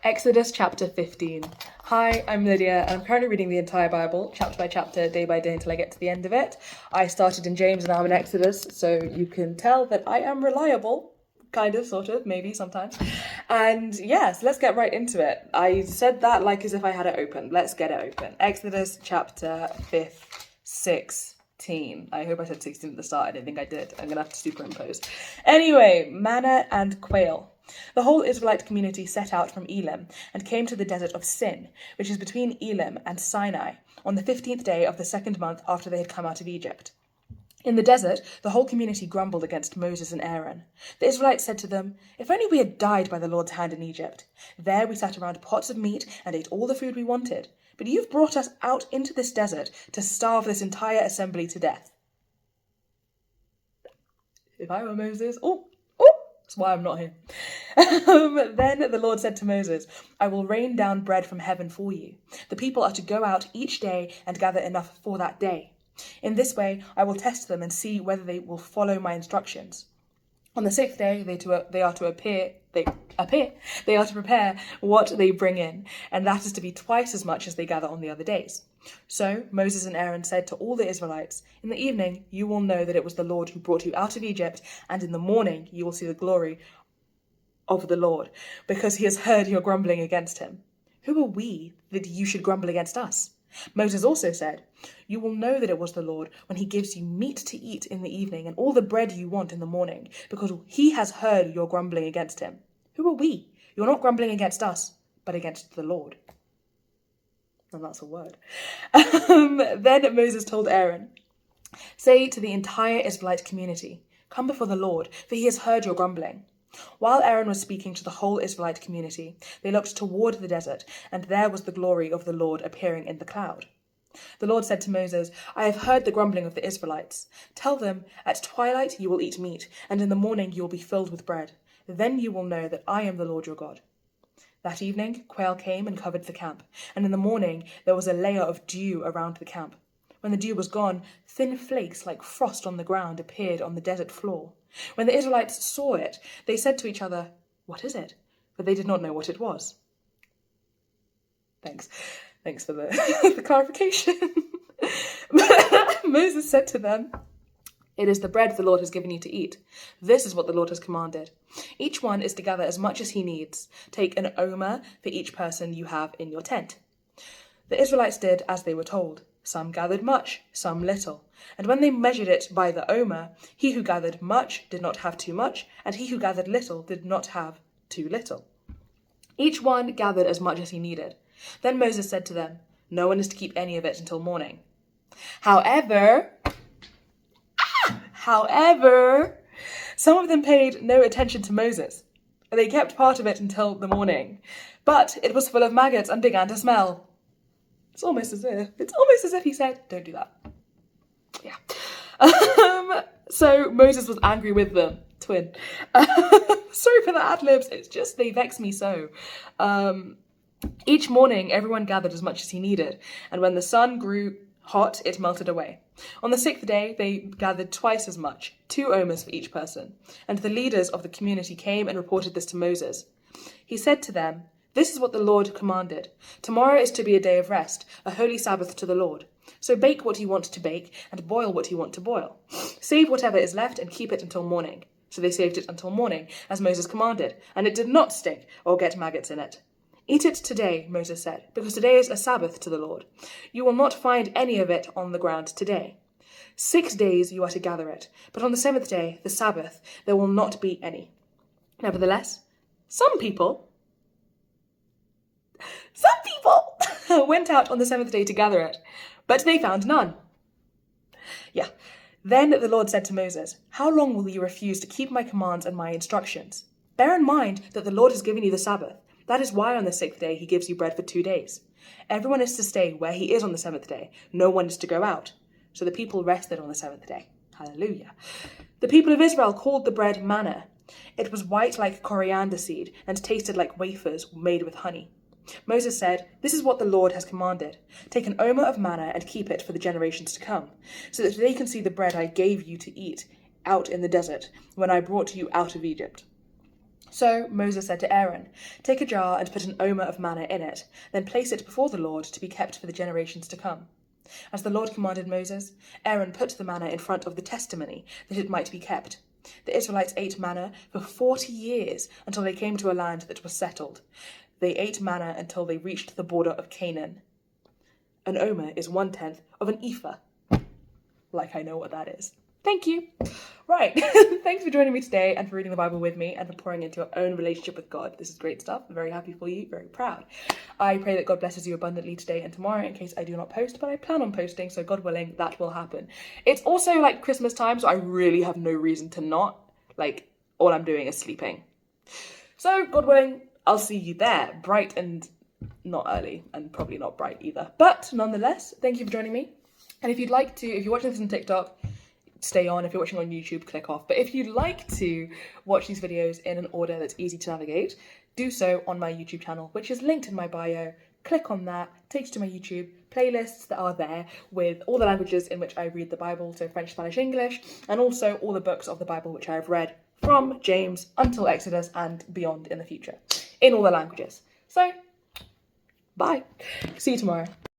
Exodus chapter 15. Hi, I'm Lydia, and I'm currently reading the entire Bible, chapter by chapter, day by day, until I get to the end of it. I started in James and now I'm in Exodus, so you can tell that I am reliable. Kind of, sort of, maybe, sometimes. And yes, let's get right into it. I said that like as if I had it open. Let's get it open. Exodus chapter 16. I hope I said 16 at the start. I don't think I did. I'm going to have to superimpose. Anyway, manna and quail. The whole Israelite community set out from Elim and came to the desert of Sin, which is between Elim and Sinai, on the 15th day of the second month after they had come out of Egypt. In the desert, the whole community grumbled against Moses and Aaron. The Israelites said to them, "If only we had died by the Lord's hand in Egypt. There we sat around pots of meat and ate all the food we wanted. But you've brought us out into this desert to starve this entire assembly to death." If I were Moses, that's why I'm not here. Then the Lord said to Moses, "I will rain down bread from heaven for you. The people are to go out each day and gather enough for that day. In this way, I will test them and see whether they will follow my instructions. On the sixth day, they are to prepare what they bring in, and that is to be twice as much as they gather on the other days." So Moses and Aaron said to all the Israelites, "In the evening you will know that it was the Lord who brought you out of Egypt, and in the morning you will see the glory of the Lord, because he has heard your grumbling against him. Who are we that you should grumble against us?" Moses also said, "You will know that it was the Lord when he gives you meat to eat in the evening and all the bread you want in the morning, because he has heard your grumbling against him. Who are we? You're not grumbling against us, but against the Lord." And that's a word. Then Moses told Aaron, "Say to the entire Israelite community, 'Come before the Lord, for he has heard your grumbling.'" While Aaron was speaking to the whole Israelite community, they looked toward the desert, and there was the glory of the Lord appearing in the cloud. The Lord said to Moses, "I have heard the grumbling of the Israelites. Tell them, at twilight you will eat meat, and in the morning you will be filled with bread. Then you will know that I am the Lord your God." That evening, quail came and covered the camp, and in the morning there was a layer of dew around the camp. When the dew was gone, thin flakes like frost on the ground appeared on the desert floor. When the Israelites saw it, they said to each other, "What is it?" But they did not know what it was. Thanks for the, the clarification. Moses said to them, "It is the bread the Lord has given you to eat. This is what the Lord has commanded. Each one is to gather as much as he needs. Take an omer for each person you have in your tent." The Israelites did as they were told. Some gathered much, some little. And when they measured it by the omer, he who gathered much did not have too much, and he who gathered little did not have too little. Each one gathered as much as he needed. Then Moses said to them, "No one is to keep any of it until morning." However, some of them paid no attention to Moses. They kept part of it until the morning, but it was full of maggots and began to smell. It's almost as if he said, "Don't do that." Yeah. So Moses was angry with them. Twin. Sorry for the ad-libs. It's just they vex me so. Each morning, everyone gathered as much as he needed, and when the sun grew hot, it melted away. On the sixth day, they gathered twice as much, 2 omers for each person. And the leaders of the community came and reported this to Moses. He said to them, "This is what the Lord commanded. Tomorrow is to be a day of rest, a holy Sabbath to the Lord. So bake what you want to bake and boil what you want to boil. Save whatever is left and keep it until morning." So they saved it until morning, as Moses commanded, and it did not stink or get maggots in it. "Eat it today," Moses said, "because today is a Sabbath to the Lord. You will not find any of it on the ground today. 6 days you are to gather it, but on the 7th day, the Sabbath, there will not be any." Nevertheless, some people went out on the 7th day to gather it, but they found none. Then the Lord said to Moses, "How long will you refuse to keep my commands and my instructions? Bear in mind that the Lord has given you the Sabbath. That is why on the 6th day he gives you bread for 2 days. Everyone is to stay where he is on the 7th day. No one is to go out." So the people rested on the 7th day. Hallelujah. The people of Israel called the bread manna. It was white like coriander seed and tasted like wafers made with honey. Moses said, "This is what the Lord has commanded. Take an omer of manna and keep it for the generations to come, so that they can see the bread I gave you to eat out in the desert when I brought you out of Egypt." So Moses said to Aaron, "Take a jar and put an omer of manna in it, then place it before the Lord to be kept for the generations to come." As the Lord commanded Moses, Aaron put the manna in front of the testimony, that it might be kept. The Israelites ate manna for 40 years until they came to a land that was settled. They ate manna until they reached the border of Canaan. An omer is 1/10 of an ephah. Like I know what that is. Thank you. Right. Thanks for joining me today and for reading the Bible with me and for pouring into your own relationship with God. This is great stuff. I'm very happy for you, very proud. I pray that God blesses you abundantly today and tomorrow in case I do not post, but I plan on posting, so God willing, that will happen. It's also like Christmas time, so I really have no reason to not. Like, all I'm doing is sleeping. So, God willing, I'll see you there, bright and not early, and probably not bright either. But nonetheless, thank you for joining me. And if you'd like to, if you're watching this on TikTok, stay on. If you're watching on YouTube, click off. But if you'd like to watch these videos in an order that's easy to navigate, do so on my YouTube channel, which is linked in my bio. Click on that, takes you to my YouTube playlists that are there with all the languages in which I read the Bible, so French, Spanish, English, and also all the books of the Bible which I have read from James until Exodus and beyond in the future, in all the languages. So, bye. See you tomorrow.